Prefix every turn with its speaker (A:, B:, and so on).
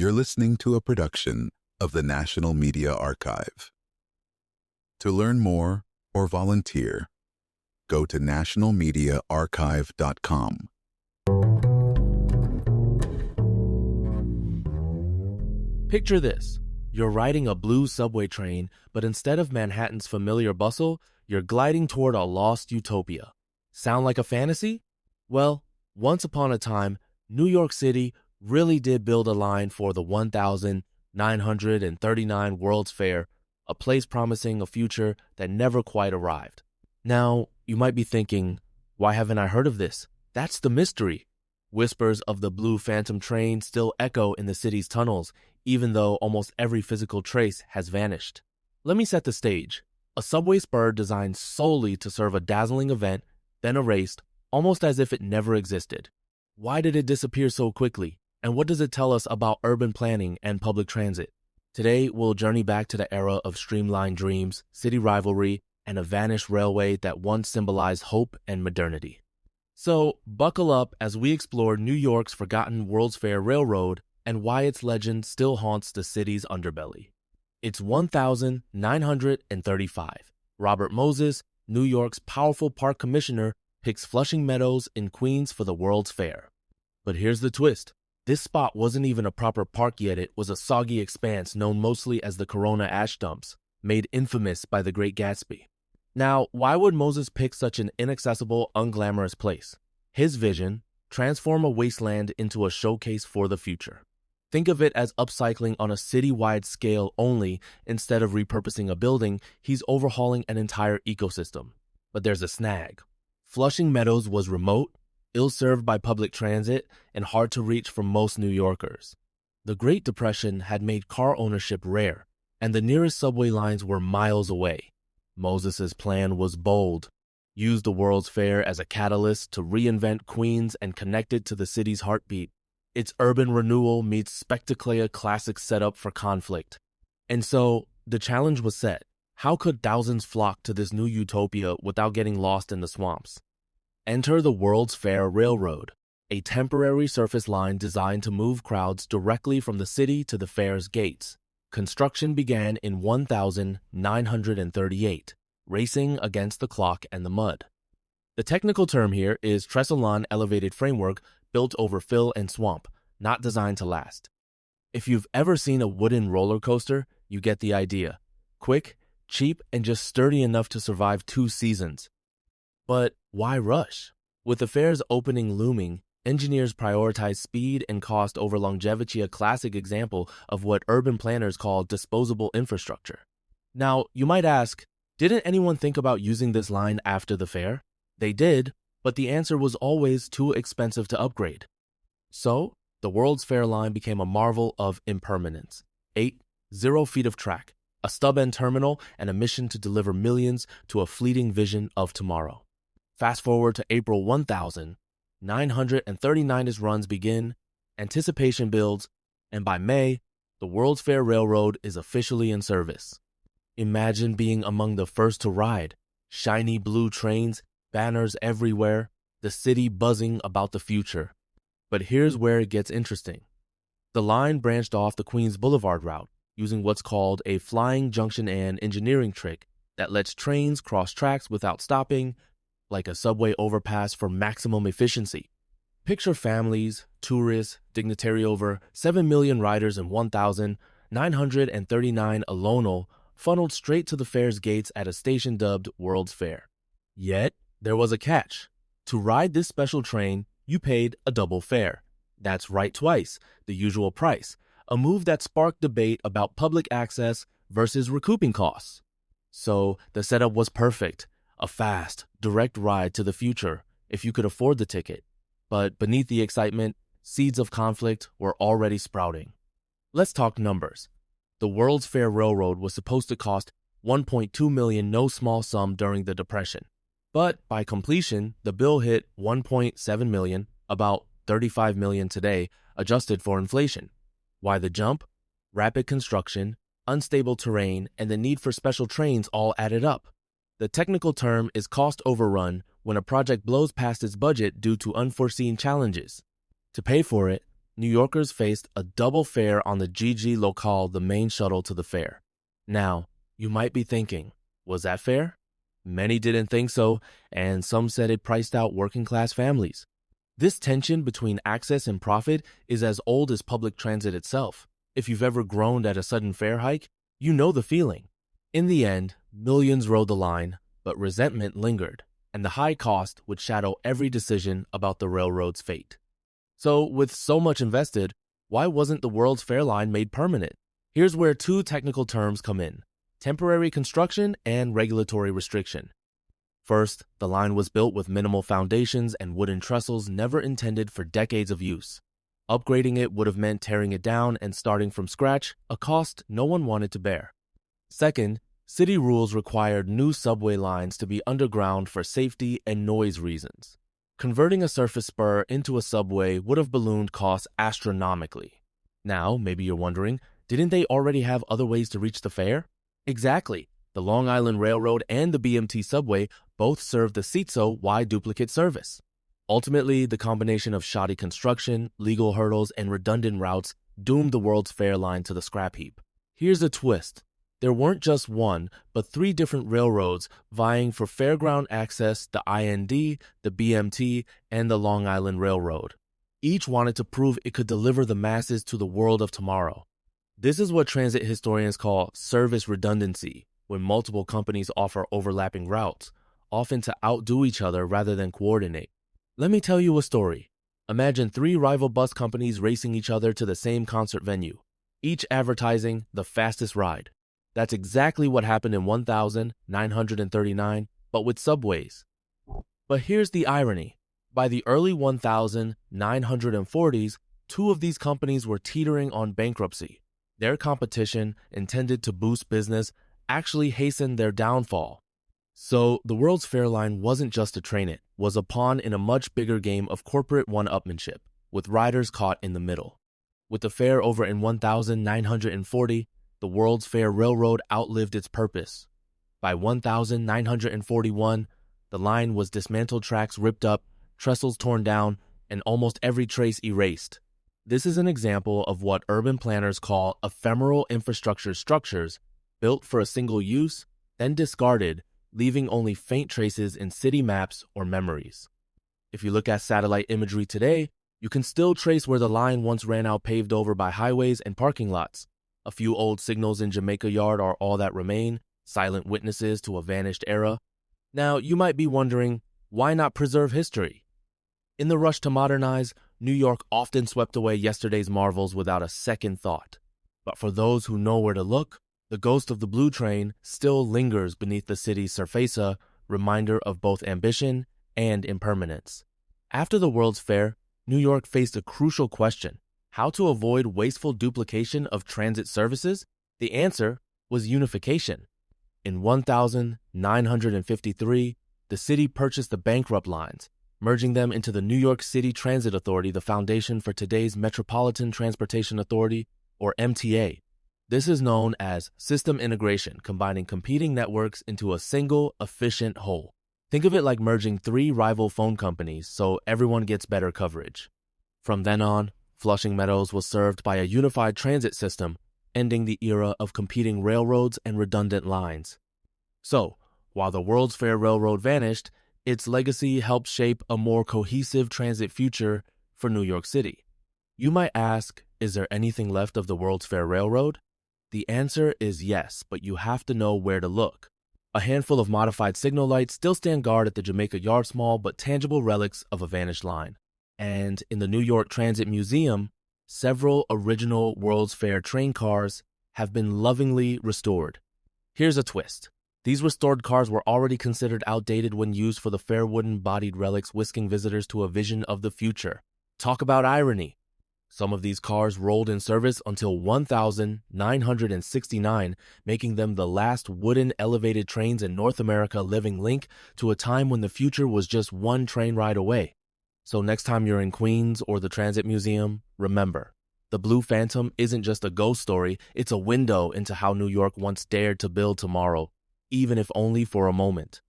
A: You're listening to a production of the National Media Archive. To learn more or volunteer, go to nationalmediaarchive.com.
B: Picture this. You're riding a blue subway train, but instead of Manhattan's familiar bustle, you're gliding toward a lost utopia. Sound like a fantasy? Well, once upon a time, New York City really did build a line for the 1939 World's Fair, a place promising a future that never quite arrived. Now, you might be thinking, why haven't I heard of this? That's the mystery. Whispers of the blue phantom train still echo in the city's tunnels, even though almost every physical trace has vanished. Let me set the stage. A subway spur designed solely to serve a dazzling event, then erased, almost as if it never existed. Why did it disappear so quickly? And what does it tell us about urban planning and public transit? Today, we'll journey back to the era of streamlined dreams, city rivalry, and a vanished railway that once symbolized hope and modernity. So, buckle up as we explore New York's forgotten World's Fair Railroad and why its legend still haunts the city's underbelly. It's 1935. Robert Moses, New York's powerful park commissioner, picks Flushing Meadows in Queens for the World's Fair. But here's the twist. This spot wasn't even a proper park yet. It was a soggy expanse known mostly as the Corona ash dumps, made infamous by the Great Gatsby. Now, why would Moses pick such an inaccessible, unglamorous place? His vision: transform a wasteland into a showcase for the future. Think of it as upcycling on a city-wide scale only. Instead of repurposing a building, he's overhauling an entire ecosystem. But there's a snag. Flushing Meadows was remote, ill-served by public transit, and hard to reach for most New Yorkers. The Great Depression had made car ownership rare, and the nearest subway lines were miles away. Moses's plan was bold. Use the World's Fair as a catalyst to reinvent Queens and connect it to the city's heartbeat. Its urban renewal meets spectacular classic setup for conflict. And so, the challenge was set. How could thousands flock to this new utopia without getting lost in the swamps? Enter the World's Fair Railroad, a temporary surface line designed to move crowds directly from the city to the fair's gates. Construction began in 1938, racing against the clock and the mud. The technical term here is trestle-on elevated framework built over fill and swamp, not designed to last. If you've ever seen a wooden roller coaster, you get the idea. Quick, cheap, and just sturdy enough to survive 2 seasons. But why rush? With the fair's opening looming, engineers prioritize speed and cost over longevity, a classic example of what urban planners call disposable infrastructure. Now, you might ask, didn't anyone think about using this line after the fair? They did, but the answer was always too expensive to upgrade. So, the World's Fair line became a marvel of impermanence. 0 feet of track, a stub-end terminal, and a mission to deliver millions to a fleeting vision of tomorrow. Fast forward to April 1939's runs begin, anticipation builds, and by May, the World's Fair Railroad is officially in service. Imagine being among the first to ride. Shiny blue trains, banners everywhere, the city buzzing about the future. But here's where it gets interesting. The line branched off the Queens Boulevard route, using what's called a flying junction and engineering trick that lets trains cross tracks without stopping, like a subway overpass for maximum efficiency. Picture families, tourists, dignitary over 7 million riders in 1939 alone funneled straight to the fair's gates at a station dubbed World's Fair. Yet, there was a catch. To ride this special train, you paid a double fare. That's right, twice the usual price, a move that sparked debate about public access versus recouping costs. So, the setup was perfect. A fast, direct ride to the future, if you could afford the ticket. But beneath the excitement, seeds of conflict were already sprouting. Let's talk numbers. The World's Fair Railroad was supposed to cost $1.2 million, no small sum during the Depression. But by completion, the bill hit $1.7 million, about $35 million today, adjusted for inflation. Why the jump? Rapid construction, unstable terrain, and the need for special trains all added up. The technical term is cost overrun when a project blows past its budget due to unforeseen challenges. To pay for it, New Yorkers faced a double fare on the GG Locale, the main shuttle to the fair. Now, you might be thinking, was that fair? Many didn't think so, and some said it priced out working-class families. This tension between access and profit is as old as public transit itself. If you've ever groaned at a sudden fare hike, you know the feeling. In the end, millions rode the line, but resentment lingered, and the high cost would shadow every decision about the railroad's fate. So, with so much invested, why wasn't the World's Fair line made permanent? Here's where two technical terms come in: temporary construction and regulatory restriction. First, the line was built with minimal foundations and wooden trestles never intended for decades of use. Upgrading it would have meant tearing it down and starting from scratch, a cost no one wanted to bear. Second, city rules required new subway lines to be underground for safety and noise reasons. Converting a surface spur into a subway would have ballooned costs astronomically. Now, maybe you're wondering, didn't they already have other ways to reach the fair? Exactly. The Long Island Railroad and the BMT subway both served the seat, so why duplicate service? Ultimately, the combination of shoddy construction, legal hurdles, and redundant routes doomed the World's Fair line to the scrap heap. Here's a twist. There weren't just one, but three different railroads vying for fairground access: the IND, the BMT, and the Long Island Railroad. Each wanted to prove it could deliver the masses to the world of tomorrow. This is what transit historians call service redundancy, when multiple companies offer overlapping routes, often to outdo each other rather than coordinate. Let me tell you a story. Imagine three rival bus companies racing each other to the same concert venue, each advertising the fastest ride. That's exactly what happened in 1939, but with subways. But here's the irony. By the early 1940s, two of these companies were teetering on bankruptcy. Their competition, intended to boost business, actually hastened their downfall. So the World's Fair line wasn't just a train, it was a pawn in a much bigger game of corporate one-upmanship, with riders caught in the middle. With the fair over in 1940, the World's Fair Railroad outlived its purpose. By 1941, the line was dismantled, tracks ripped up, trestles torn down, and almost every trace erased. This is an example of what urban planners call ephemeral infrastructure structures, built for a single use, then discarded, leaving only faint traces in city maps or memories. If you look at satellite imagery today, you can still trace where the line once ran out, paved over by highways and parking lots. A few old signals in Jamaica Yard are all that remain, silent witnesses to a vanished era. Now, you might be wondering, why not preserve history? In the rush to modernize, New York often swept away yesterday's marvels without a second thought. But for those who know where to look, the ghost of the Blue Train still lingers beneath the city's surface, a reminder of both ambition and impermanence. After the World's Fair, New York faced a crucial question: how to avoid wasteful duplication of transit services? The answer was unification. In 1953, the city purchased the bankrupt lines, merging them into the New York City Transit Authority, the foundation for today's Metropolitan Transportation Authority, or MTA. This is known as system integration, combining competing networks into a single, efficient whole. Think of it like merging three rival phone companies so everyone gets better coverage. From then on, Flushing Meadows was served by a unified transit system, ending the era of competing railroads and redundant lines. So, while the World's Fair Railroad vanished, its legacy helped shape a more cohesive transit future for New York City. You might ask, is there anything left of the World's Fair Railroad? The answer is yes, but you have to know where to look. A handful of modified signal lights still stand guard at the Jamaica Yard, small but tangible relics of a vanished line. And in the New York Transit Museum, several original World's Fair train cars have been lovingly restored. Here's a twist. These restored cars were already considered outdated when used for the fair wooden-bodied relics, whisking visitors to a vision of the future. Talk about irony. Some of these cars rolled in service until 1969, making them the last wooden elevated trains in North America, living link to a time when the future was just one train ride away. So next time you're in Queens or the Transit Museum, remember, the Blue Phantom isn't just a ghost story, it's a window into how New York once dared to build tomorrow, even if only for a moment.